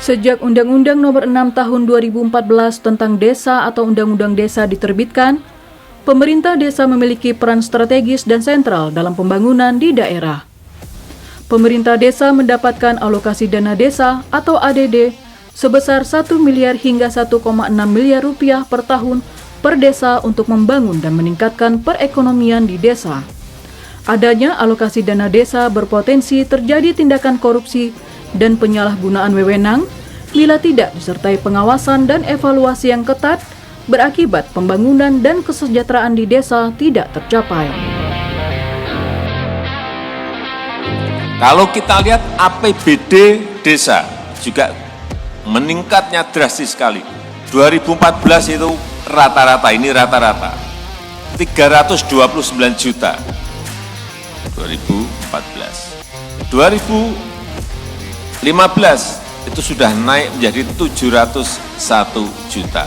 Sejak Undang-Undang Nomor 6 Tahun 2014 tentang Desa atau Undang-Undang Desa diterbitkan, pemerintah desa memiliki peran strategis dan sentral dalam pembangunan di daerah. Pemerintah desa mendapatkan alokasi dana desa atau ADD sebesar 1 miliar hingga 1,6 miliar rupiah per tahun per desa untuk membangun dan meningkatkan perekonomian di desa. Adanya alokasi dana desa berpotensi terjadi tindakan korupsi dan penyalahgunaan wewenang bila tidak disertai pengawasan dan evaluasi yang ketat, berakibat pembangunan dan kesejahteraan di desa tidak tercapai. Kalau kita lihat APBD desa juga meningkatnya drastis sekali. 2014 itu rata-rata 329 juta. 2014. 2015 itu sudah naik menjadi 701 juta.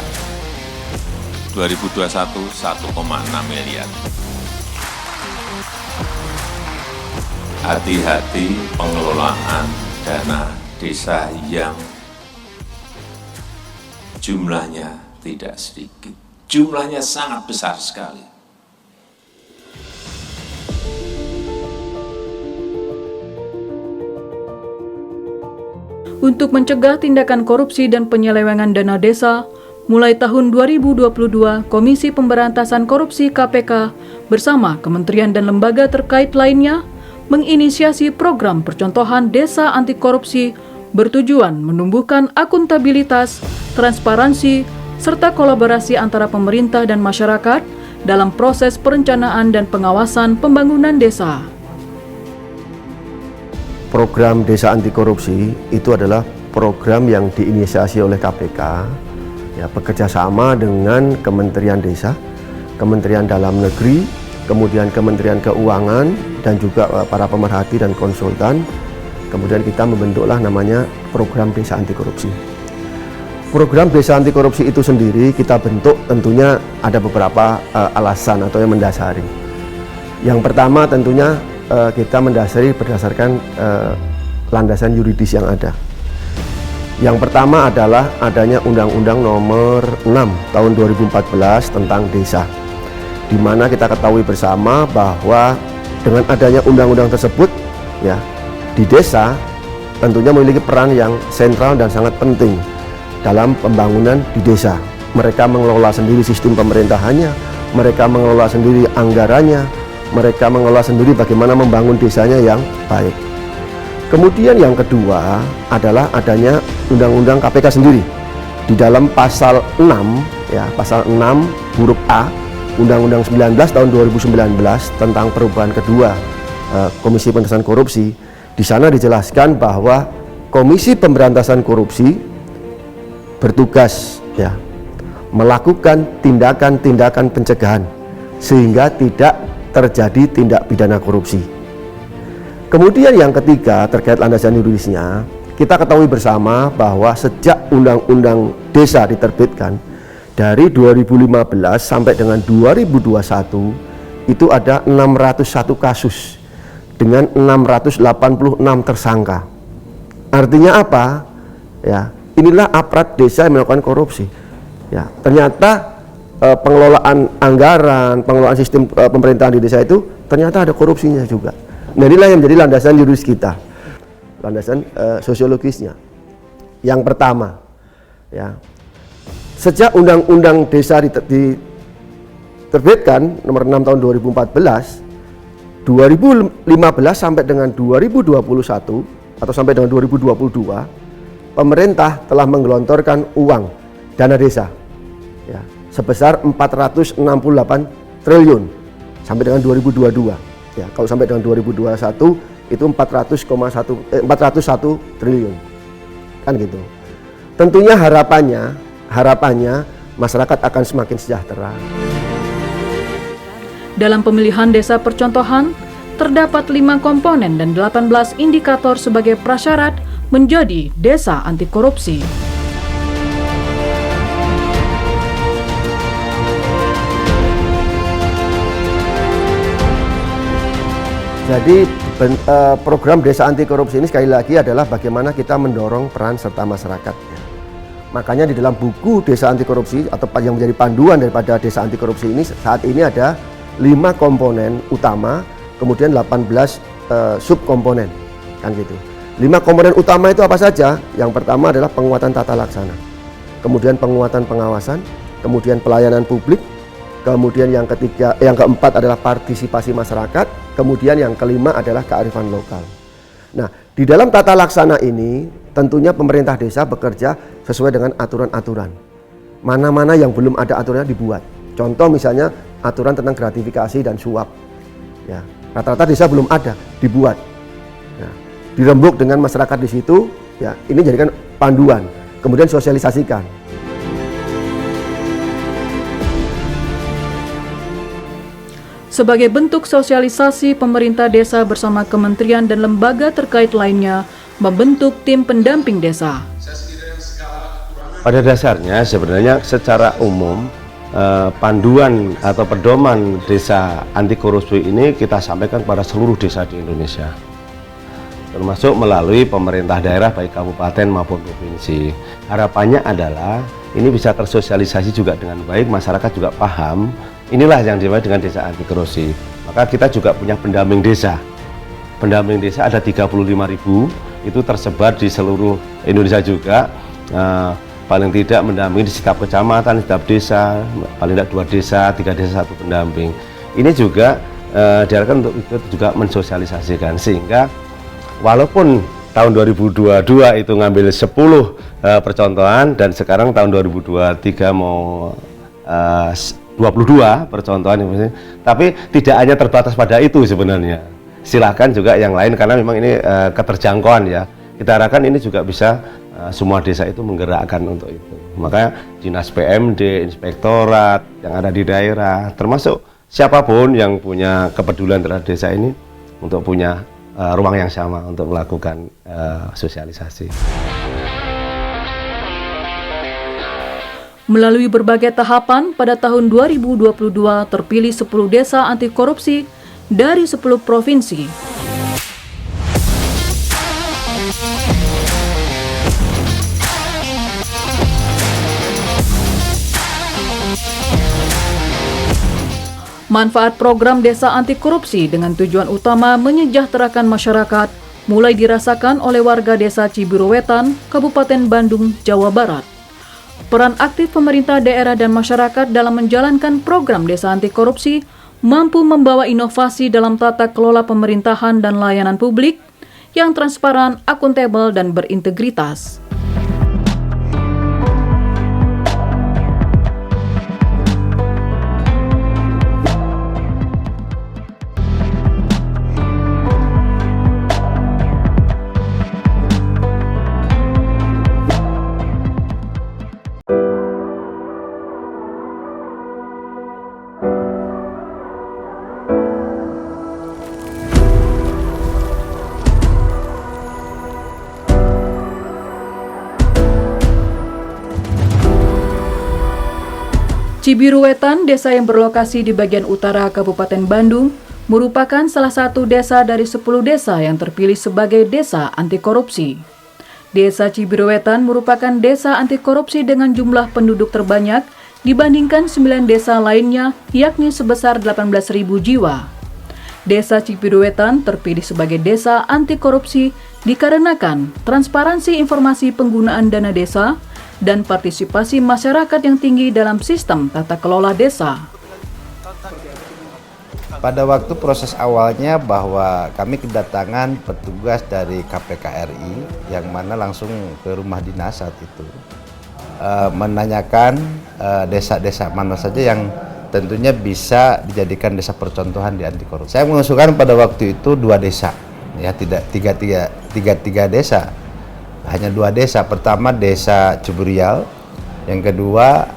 2021 1,6 miliar. Hati-hati pengelolaan dana desa yang jumlahnya tidak sedikit. Jumlahnya sangat besar sekali. Untuk mencegah tindakan korupsi dan penyelewengan dana desa, mulai tahun 2022, Komisi Pemberantasan Korupsi KPK bersama kementerian dan lembaga terkait lainnya menginisiasi program percontohan desa anti korupsi bertujuan menumbuhkan akuntabilitas, transparansi, serta kolaborasi antara pemerintah dan masyarakat dalam proses perencanaan dan pengawasan pembangunan desa. Program Desa Anti Korupsi itu adalah program yang diinisiasi oleh KPK, ya, bekerja sama dengan Kementerian Desa, Kementerian Dalam Negeri, kemudian Kementerian Keuangan, dan juga para pemerhati dan konsultan. Kemudian kita membentuklah namanya Program Desa Anti Korupsi. Program Desa Anti Korupsi itu sendiri kita bentuk tentunya ada beberapa alasan atau yang mendasari. Yang pertama tentunya kita mendasari berdasarkan landasan yuridis yang ada. Yang pertama adalah adanya Undang-Undang Nomor 6 Tahun 2014 tentang Desa, di mana kita ketahui bersama bahwa dengan adanya undang-undang tersebut, ya, di desa tentunya memiliki peran yang sentral dan sangat penting dalam pembangunan di desa. Mereka mengelola sendiri sistem pemerintahannya, mereka mengelola sendiri anggarannya, mereka mengelola sendiri bagaimana membangun desanya yang baik. Kemudian yang kedua adalah adanya Undang-Undang KPK sendiri. Di dalam pasal 6, ya, pasal 6 huruf A, Undang-Undang 19 tahun 2019 tentang perubahan kedua Komisi Pemberantasan Korupsi, di sana dijelaskan bahwa Komisi Pemberantasan Korupsi bertugas, ya, melakukan tindakan-tindakan pencegahan sehingga tidak terjadi tindak pidana korupsi. Kemudian yang ketiga terkait landasan yuridisnya, kita ketahui bersama bahwa sejak Undang-Undang Desa diterbitkan dari 2015 sampai dengan 2021 itu ada 601 kasus dengan 686 tersangka. Artinya apa? Ya, inilah aparat desa yang melakukan korupsi. Ya, ternyata pengelolaan anggaran, pengelolaan sistem pemerintahan di desa itu ternyata ada korupsinya juga. Nah, inilah yang menjadi landasan yuridis kita, landasan sosiologisnya. Yang pertama, ya, sejak Undang-Undang Desa diterbitkan nomor 6 tahun 2014, 2015 sampai dengan 2021 atau sampai dengan 2022, pemerintah telah menggelontorkan uang dana desa, ya, sebesar 468 triliun sampai dengan 2022. Ya, kalau sampai dengan 2021 itu 401 triliun. Kan gitu. Tentunya harapannya masyarakat akan semakin sejahtera. Dalam pemilihan desa percontohan, terdapat 5 komponen dan 18 indikator sebagai prasyarat menjadi desa anti korupsi. Jadi Program Desa Anti Korupsi ini sekali lagi adalah bagaimana kita mendorong peran serta masyarakat. Makanya di dalam buku Desa Anti Korupsi atau yang menjadi panduan daripada Desa Anti Korupsi ini saat ini ada 5 komponen utama, kemudian 18 subkomponen, kan gitu. 5 komponen utama itu apa saja? Yang pertama adalah penguatan tata laksana, kemudian penguatan pengawasan, kemudian pelayanan publik, kemudian yang keempat adalah partisipasi masyarakat, kemudian yang kelima adalah kearifan lokal. Nah, di dalam tata laksana ini tentunya pemerintah desa bekerja sesuai dengan aturan-aturan. Mana-mana yang belum ada aturannya dibuat. Contoh misalnya aturan tentang gratifikasi dan suap. Ya, rata-rata desa belum ada, dibuat. Ya, dirembuk dengan masyarakat di situ. Ya, ini jadikan panduan. Kemudian sosialisasikan. Sebagai bentuk sosialisasi, pemerintah desa bersama kementerian dan lembaga terkait lainnya membentuk tim pendamping desa. Pada dasarnya sebenarnya secara umum panduan atau pedoman desa anti korupsi ini kita sampaikan pada seluruh desa di Indonesia, termasuk melalui pemerintah daerah baik kabupaten maupun provinsi. Harapannya adalah ini bisa tersosialisasi juga dengan baik, masyarakat juga paham. Inilah yang dimaksud dengan desa anti korupsi. Maka kita juga punya pendamping desa. Pendamping desa ada 35.000, itu tersebar di seluruh Indonesia juga. Paling tidak mendampingi di setiap kecamatan, di setiap desa, paling tidak 2 desa, 3 desa 1 pendamping. Ini juga diharapkan untuk ikut juga mensosialisasikan, sehingga walaupun tahun 2022 itu ngambil 10 percontohan dan sekarang tahun 2023 mau 22 percontohan, tapi tidak hanya terbatas pada itu sebenarnya. Silakan juga yang lain karena memang ini keterjangkauan ya. Kita harapkan ini juga bisa semua desa itu menggerakkan untuk itu. Makanya dinas PMD, inspektorat yang ada di daerah, termasuk siapapun yang punya kepedulian terhadap desa ini untuk punya ruang yang sama untuk melakukan sosialisasi. Melalui berbagai tahapan, pada tahun 2022 terpilih 10 desa anti korupsi dari 10 provinsi. Manfaat program desa anti korupsi dengan tujuan utama menyejahterakan masyarakat mulai dirasakan oleh warga desa Cibiru Wetan, Kabupaten Bandung, Jawa Barat. Peran aktif pemerintah daerah dan masyarakat dalam menjalankan program desa anti korupsi mampu membawa inovasi dalam tata kelola pemerintahan dan layanan publik yang transparan, akuntabel, dan berintegritas. Cibiru Wetan, desa yang berlokasi di bagian utara Kabupaten Bandung, merupakan salah satu desa dari 10 desa yang terpilih sebagai desa anti korupsi. Desa Cibiru Wetan merupakan desa anti korupsi dengan jumlah penduduk terbanyak dibandingkan 9 desa lainnya, yakni sebesar 18.000 jiwa. Desa Cibiru Wetan terpilih sebagai desa anti korupsi dikarenakan transparansi informasi penggunaan dana desa dan partisipasi masyarakat yang tinggi dalam sistem tata kelola desa. Pada waktu proses awalnya bahwa kami kedatangan petugas dari KPK RI yang mana langsung ke rumah dinas saat itu menanyakan desa-desa mana saja yang tentunya bisa dijadikan desa percontohan di anti korupsi. Saya mengusulkan pada waktu itu 2 desa, ya tidak tiga desa. Hanya 2 desa, pertama desa Ciburial, yang kedua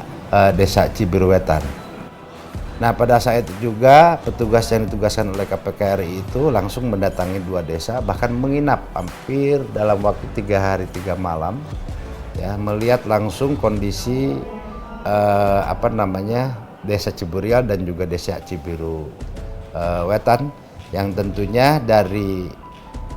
desa Cibiru Wetan. Nah pada saat itu juga petugas yang ditugaskan oleh KPK RI itu langsung mendatangi 2 desa, bahkan menginap hampir dalam waktu 3 hari 3 malam, ya melihat langsung kondisi desa Ciburial dan juga desa Cibiru Wetan yang tentunya dari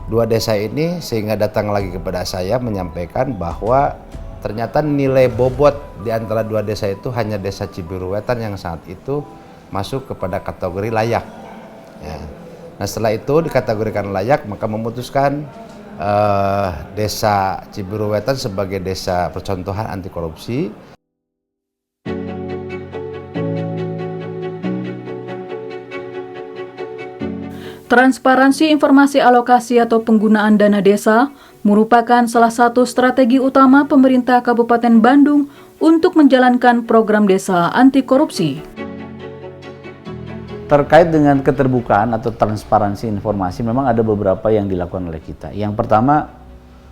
dua desa ini sehingga datang lagi kepada saya menyampaikan bahwa ternyata nilai bobot di antara dua desa itu hanya desa Cibiru Wetan yang saat itu masuk kepada kategori layak. Ya. Nah setelah itu dikategorikan layak, maka memutuskan desa Cibiru Wetan sebagai desa percontohan anti korupsi. Transparansi informasi alokasi atau penggunaan dana desa merupakan salah satu strategi utama pemerintah Kabupaten Bandung untuk menjalankan program desa anti korupsi. Terkait dengan keterbukaan atau transparansi informasi, memang ada beberapa yang dilakukan oleh kita. Yang pertama,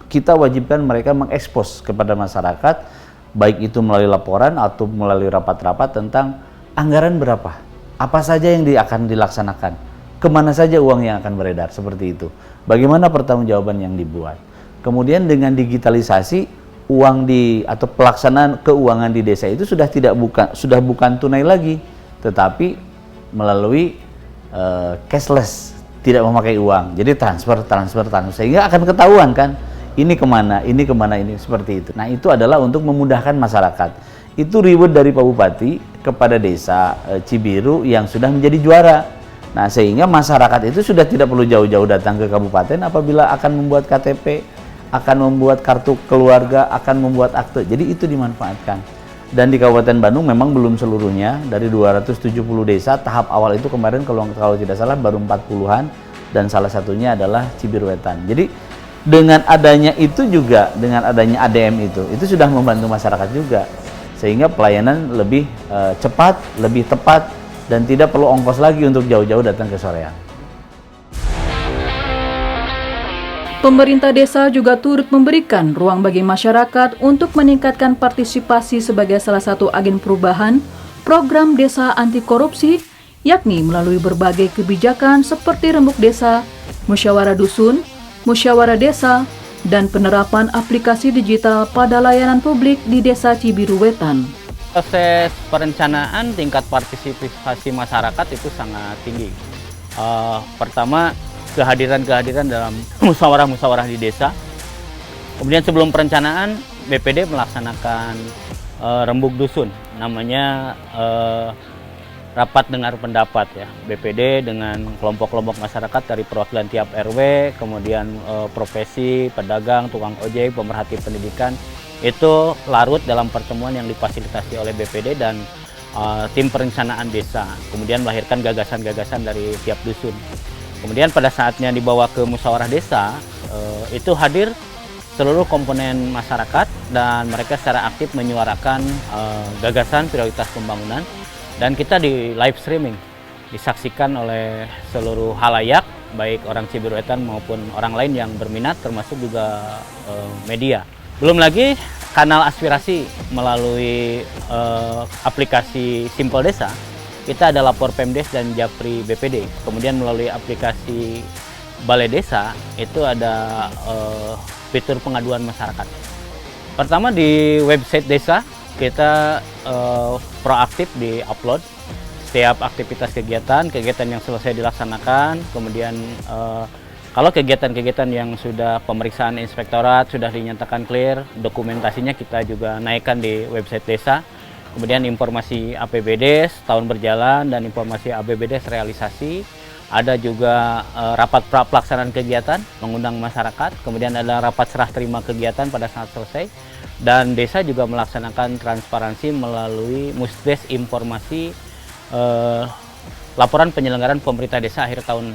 kita wajibkan mereka mengekspos kepada masyarakat, baik itu melalui laporan atau melalui rapat-rapat tentang anggaran berapa, apa saja yang akan dilaksanakan, kemana saja uang yang akan beredar, seperti itu. Bagaimana pertanggungjawaban yang dibuat. Kemudian dengan digitalisasi, uang atau pelaksanaan keuangan di desa itu sudah bukan tunai lagi, tetapi melalui cashless, tidak memakai uang. Jadi transfer, sehingga akan ketahuan kan, ini kemana, ini seperti itu. Nah itu adalah untuk memudahkan masyarakat. Itu reward dari Pak Bupati kepada desa Cibiru yang sudah menjadi juara. Nah sehingga masyarakat itu sudah tidak perlu jauh-jauh datang ke kabupaten apabila akan membuat KTP, akan membuat kartu keluarga, akan membuat akte. Jadi itu dimanfaatkan. Dan di Kabupaten Bandung memang belum seluruhnya, dari 270 desa, tahap awal itu kemarin kalau tidak salah baru 40-an, dan salah satunya adalah Cibiru Wetan. Jadi dengan adanya itu juga, dengan adanya ADM itu sudah membantu masyarakat juga, sehingga pelayanan lebih cepat, lebih tepat, dan tidak perlu ongkos lagi untuk jauh-jauh datang ke soreang. Pemerintah desa juga turut memberikan ruang bagi masyarakat untuk meningkatkan partisipasi sebagai salah satu agen perubahan program desa anti korupsi, yakni melalui berbagai kebijakan seperti rembuk desa, musyawarah dusun, musyawarah desa, dan penerapan aplikasi digital pada layanan publik di desa Cibiru Wetan. Proses perencanaan tingkat partisipasi masyarakat itu sangat tinggi. Pertama, kehadiran dalam musyawarah-musyawarah di desa. Kemudian sebelum perencanaan, BPD melaksanakan rembuk dusun, namanya rapat dengar pendapat ya. BPD dengan kelompok-kelompok masyarakat dari perwakilan tiap RW, kemudian profesi, pedagang, tukang ojek, pemerhati pendidikan, itu larut dalam pertemuan yang difasilitasi oleh BPD dan tim perencanaan desa. Kemudian melahirkan gagasan-gagasan dari tiap dusun. Kemudian pada saatnya dibawa ke musyawarah desa, itu hadir seluruh komponen masyarakat dan mereka secara aktif menyuarakan gagasan prioritas pembangunan, dan kita di live streaming, disaksikan oleh seluruh halayak, baik orang Cibiru Wetan maupun orang lain yang berminat, termasuk juga media. Belum lagi kanal aspirasi melalui aplikasi Simpel Desa. Kita ada lapor Pemdes dan Japri BPD. Kemudian melalui aplikasi Balai Desa itu ada fitur pengaduan masyarakat. Pertama di website desa kita proaktif di upload setiap aktivitas kegiatan yang selesai dilaksanakan. Kemudian kalau kegiatan-kegiatan yang sudah pemeriksaan inspektorat sudah dinyatakan clear, dokumentasinya kita juga naikkan di website desa. Kemudian informasi APBD tahun berjalan dan informasi APBD realisasi. Ada juga rapat pelaksanaan kegiatan, mengundang masyarakat. Kemudian ada rapat serah terima kegiatan pada saat selesai. Dan desa juga melaksanakan transparansi melalui Musdes informasi laporan penyelenggaraan pemerintah desa akhir tahun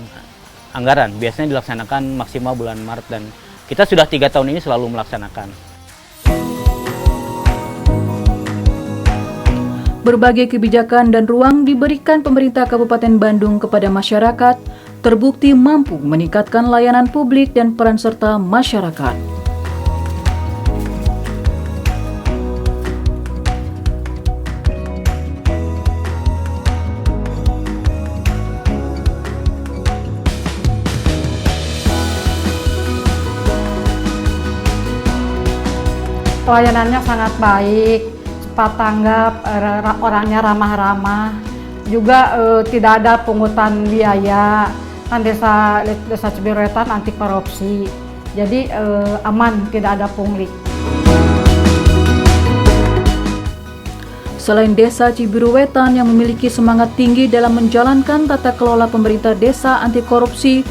anggaran. Biasanya dilaksanakan maksimal bulan Maret dan kita sudah 3 tahun ini selalu melaksanakan. Berbagai kebijakan dan ruang diberikan pemerintah Kabupaten Bandung kepada masyarakat, terbukti mampu meningkatkan layanan publik dan peran serta masyarakat. Pelayanannya sangat baik, cepat tanggap, orangnya ramah-ramah, juga tidak ada pungutan biaya, kan desa Cibiruetan anti korupsi, jadi aman, tidak ada pungli. Selain desa Cibiruetan yang memiliki semangat tinggi dalam menjalankan tata kelola pemerintah desa anti korupsi,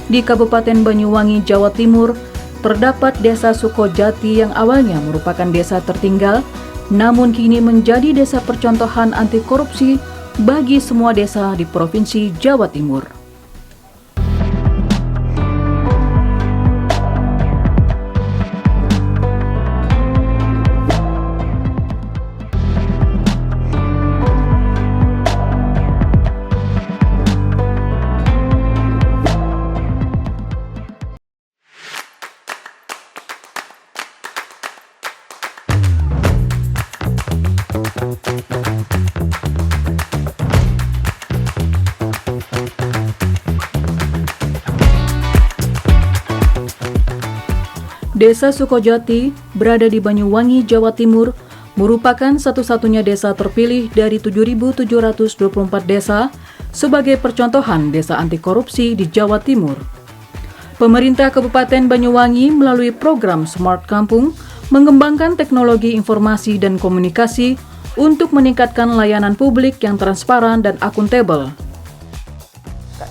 di Kabupaten Banyuwangi, Jawa Timur, terdapat desa Sukojati yang awalnya merupakan desa tertinggal, namun kini menjadi desa percontohan anti korupsi bagi semua desa di Provinsi Jawa Timur. Desa Sukojati berada di Banyuwangi, Jawa Timur, merupakan satu-satunya desa terpilih dari 7.724 desa sebagai percontohan desa anti korupsi di Jawa Timur. Pemerintah Kabupaten Banyuwangi melalui program Smart Kampung mengembangkan teknologi informasi dan komunikasi untuk meningkatkan layanan publik yang transparan dan akuntabel.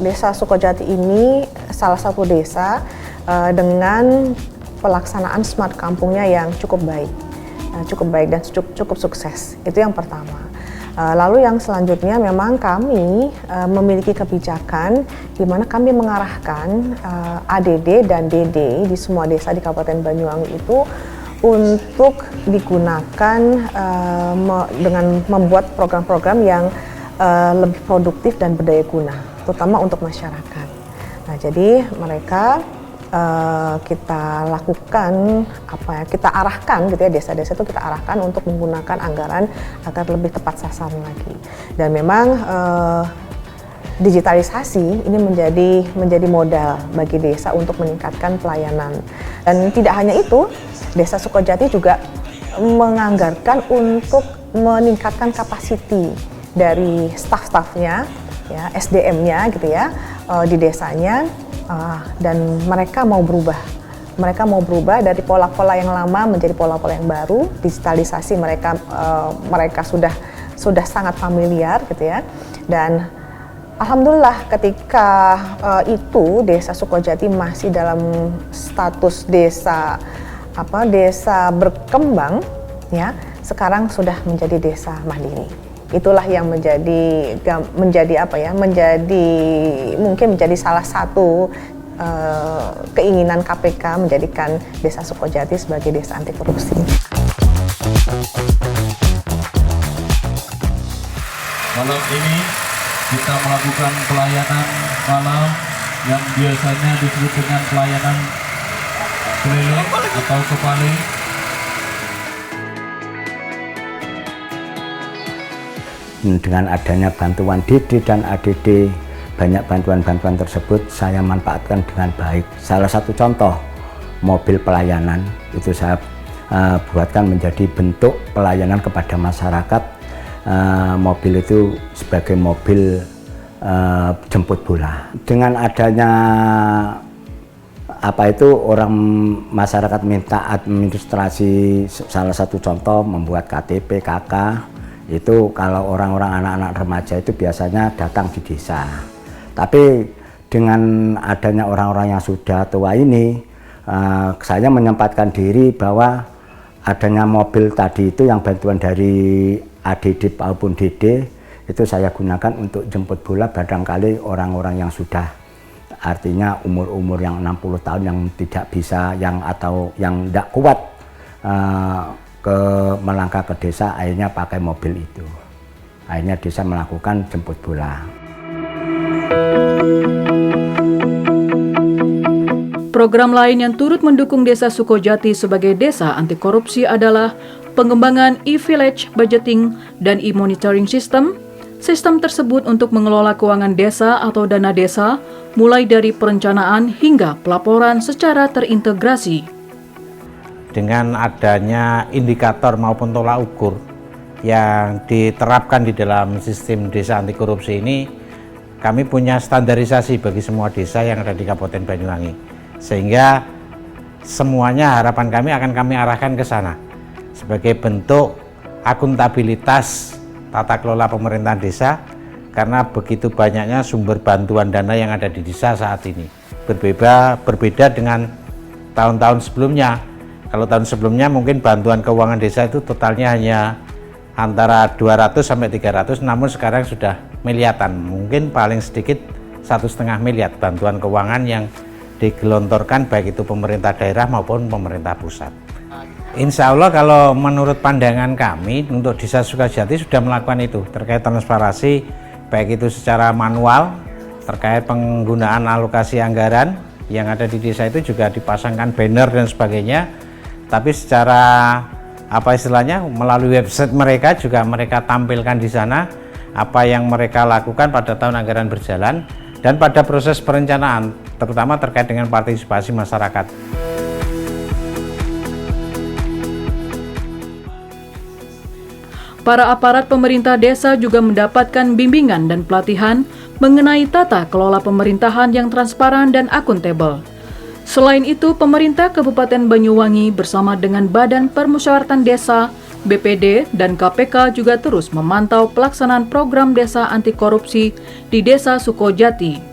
Desa Sukojati ini salah satu desa dengan pelaksanaan smart kampungnya yang cukup baik dan cukup sukses. Itu yang pertama. Lalu yang selanjutnya memang kami memiliki kebijakan di mana kami mengarahkan ADD dan DD di semua desa di Kabupaten Banyuwangi itu untuk digunakan dengan membuat program-program yang lebih produktif dan berdaya guna, terutama untuk masyarakat. Nah, jadi mereka kita lakukan kita arahkan gitu ya, desa-desa itu kita arahkan untuk menggunakan anggaran agar lebih tepat sasaran lagi. Dan memang digitalisasi ini menjadi modal bagi desa untuk meningkatkan pelayanan. Dan tidak hanya itu, Desa Sukojati juga menganggarkan untuk meningkatkan kapasiti dari staf-stafnya, ya, SDM-nya gitu ya, di desanya. Dan mereka mau berubah dari pola-pola yang lama menjadi pola-pola yang baru. Digitalisasi mereka sudah sangat familiar gitu ya. Dan alhamdulillah ketika itu Desa Sukojati masih dalam status desa berkembang ya, sekarang sudah menjadi desa mandiri. Itulah yang menjadi salah satu keinginan KPK menjadikan Desa Sukojati sebagai desa anti korupsi. Malam ini kita melakukan pelayanan malam yang biasanya disebut dengan pelayanan keliling atau kepali. Dengan adanya bantuan DD dan ADD, banyak bantuan-bantuan tersebut saya manfaatkan dengan baik. Salah satu contoh, mobil pelayanan itu saya buatkan menjadi bentuk pelayanan kepada masyarakat. Mobil itu sebagai mobil jemput bola. Dengan adanya orang masyarakat minta administrasi, salah satu contoh membuat KTP, KK. Itu kalau orang-orang anak-anak remaja itu biasanya datang di desa. Tapi dengan adanya orang-orang yang sudah tua ini, saya menyempatkan diri bahwa adanya mobil tadi itu yang bantuan dari ADD maupun DD itu saya gunakan untuk jemput bola barangkali orang-orang yang sudah, artinya umur-umur yang 60 tahun yang tidak bisa, atau yang tidak kuat melangkah ke desa, akhirnya pakai mobil itu. Akhirnya desa melakukan jemput bola. Program lain yang turut mendukung Desa Sukojati sebagai desa anti korupsi adalah pengembangan e-village budgeting dan e-monitoring system. Sistem tersebut untuk mengelola keuangan desa atau dana desa, mulai dari perencanaan hingga pelaporan secara terintegrasi. Dengan adanya indikator maupun tolak ukur yang diterapkan di dalam sistem desa anti korupsi ini, kami punya standarisasi bagi semua desa yang ada di Kabupaten Banyuwangi, sehingga semuanya harapan kami akan kami arahkan ke sana sebagai bentuk akuntabilitas tata kelola pemerintahan desa, karena begitu banyaknya sumber bantuan dana yang ada di desa saat ini. Berbeda dengan tahun-tahun sebelumnya. Kalau tahun sebelumnya mungkin bantuan keuangan desa itu totalnya hanya antara 200 sampai 300, namun sekarang sudah miliaran, mungkin paling sedikit 1,5 miliar bantuan keuangan yang digelontorkan baik itu pemerintah daerah maupun pemerintah pusat. Insya Allah kalau menurut pandangan kami untuk Desa Sukajati sudah melakukan itu terkait transparansi, baik itu secara manual terkait penggunaan alokasi anggaran yang ada di desa, itu juga dipasangkan banner dan sebagainya. Tapi secara apa istilahnya, melalui website mereka juga mereka tampilkan di sana apa yang mereka lakukan pada tahun anggaran berjalan dan pada proses perencanaan, terutama terkait dengan partisipasi masyarakat. Para aparat pemerintah desa juga mendapatkan bimbingan dan pelatihan mengenai tata kelola pemerintahan yang transparan dan akuntabel. Selain itu, pemerintah Kabupaten Banyuwangi bersama dengan Badan Permusyawaratan Desa, BPD, dan KPK juga terus memantau pelaksanaan program desa anti korupsi di Desa Sukojati.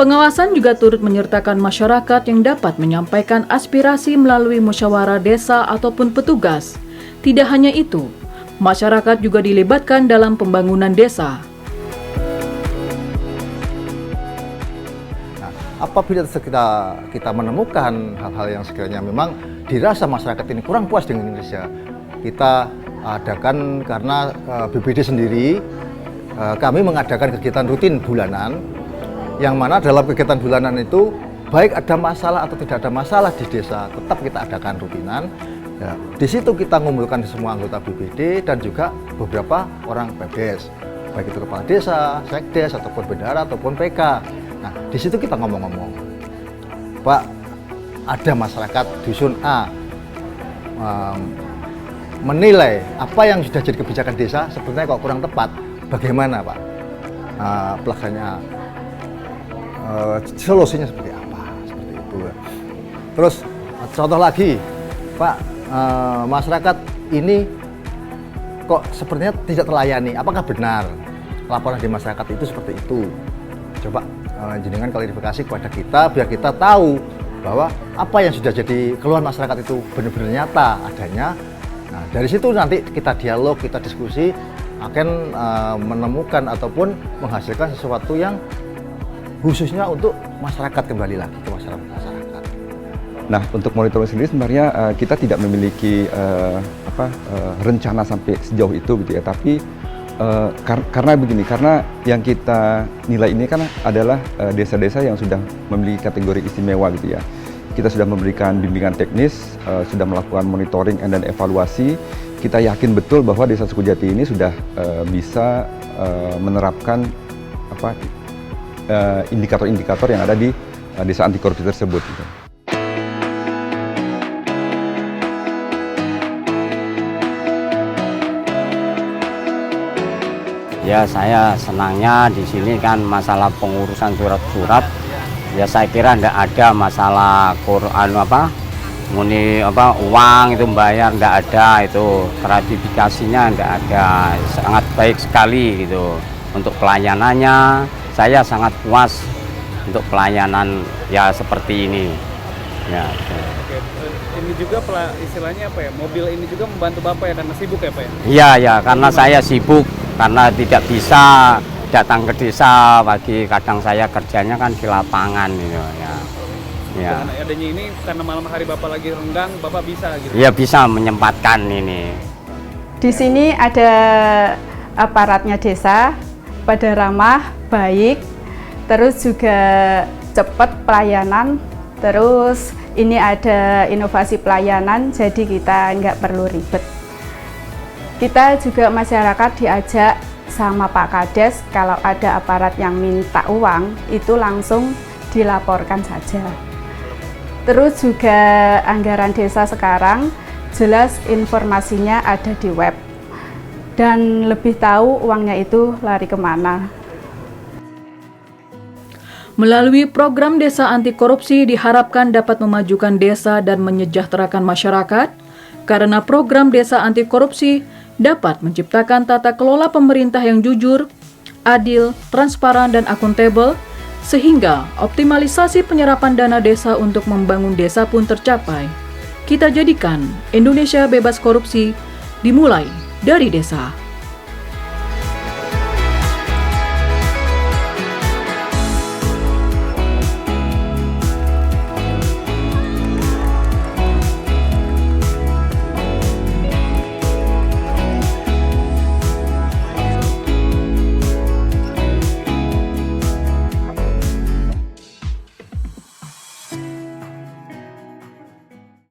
Pengawasan juga turut menyertakan masyarakat yang dapat menyampaikan aspirasi melalui musyawarah desa ataupun petugas. Tidak hanya itu, masyarakat juga dilibatkan dalam pembangunan desa. Apabila kita menemukan hal-hal yang sekiranya memang dirasa masyarakat ini kurang puas dengan Indonesia, kita adakan, karena BPD sendiri kami mengadakan kegiatan rutin bulanan, yang mana dalam kegiatan bulanan itu baik ada masalah atau tidak ada masalah di desa, tetap kita adakan rutinan. Ya, di situ kita mengumpulkan semua anggota BPD dan juga beberapa orang PBS, baik itu kepala desa, sekdes, ataupun bendahara, ataupun PK. Nah, di situ kita ngomong-ngomong, Pak, ada masyarakat dusun A menilai apa yang sudah jadi kebijakan desa sebenarnya kok kurang tepat. Bagaimana, Pak? Pelaksananya, solusinya seperti apa? Seperti itu. Terus contoh lagi, Pak, masyarakat ini kok sepertinya tidak terlayani. Apakah benar laporan di masyarakat itu seperti itu? Coba jenengan klarifikasi kepada kita biar kita tahu bahwa apa yang sudah jadi keluhan masyarakat itu benar-benar nyata adanya. Nah, dari situ nanti kita dialog, kita diskusi, akan menemukan ataupun menghasilkan sesuatu yang khususnya untuk masyarakat, kembali lagi ke masyarakat. Nah, untuk monitoring sendiri sebenarnya kita tidak memiliki rencana sampai sejauh itu gitu ya, tapi karena begini, karena yang kita nilai ini kan adalah desa-desa yang sudah memiliki kategori istimewa gitu ya. Kita sudah memberikan bimbingan teknis, sudah melakukan monitoring dan evaluasi. Kita yakin betul bahwa Desa Sukojati ini sudah bisa menerapkan indikator-indikator yang ada di desa anti korupsi tersebut gitu. Ya, saya senangnya di sini kan masalah pengurusan surat-surat. Ya, saya kira tidak ada masalah uang itu membayar, tidak ada, itu gratifikasinya tidak ada, sangat baik sekali gitu. Untuk pelayanannya saya sangat puas untuk pelayanan ya seperti ini. Ya. Oke, ini juga istilahnya apa ya? Mobil ini juga membantu Bapak ya karena sibuk ya, Pak ya? Iya, ya, karena saya sibuk. Karena tidak bisa datang ke desa pagi, kadang saya kerjanya kan di lapangan gitu ya. Ya. Dengan adanya ini karena malam hari Bapak lagi renggang, Bapak bisa gitu. Iya, bisa menyempatkan ini. Di sini ada aparatnya desa, pada ramah, baik, terus juga cepat pelayanan, terus ini ada inovasi pelayanan, jadi kita nggak perlu ribet. Kita juga masyarakat diajak sama Pak Kades, kalau ada aparat yang minta uang, itu langsung dilaporkan saja. Terus juga anggaran desa sekarang, jelas informasinya ada di web. Dan lebih tahu uangnya itu lari kemana. Melalui program Desa Anti Korupsi diharapkan dapat memajukan desa dan menyejahterakan masyarakat, karena program Desa Anti Korupsi dapat menciptakan tata kelola pemerintah yang jujur, adil, transparan, dan akuntabel, sehingga optimalisasi penyerapan dana desa untuk membangun desa pun tercapai. Kita jadikan Indonesia bebas korupsi dimulai dari desa.